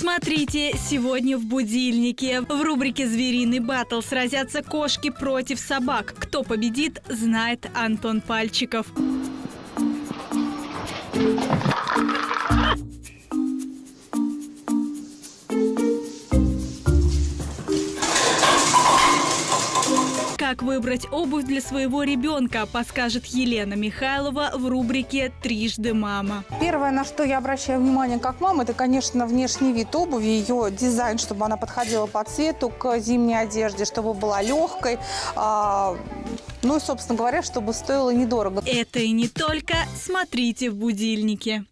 Смотрите сегодня в «Будильнике». В рубрике «Звериный баттл» сразятся кошки против собак. Кто победит, знает Антон Пальчиков. Как выбрать обувь для своего ребенка, подскажет Елена Михайлова в рубрике «Трижды мама». Первое, на что я обращаю внимание как мама, это, конечно, внешний вид обуви, ее дизайн, чтобы она подходила по цвету к зимней одежде, чтобы была легкой, ну и, собственно говоря, чтобы стоила недорого. Это и не только. Смотрите в «Будильнике».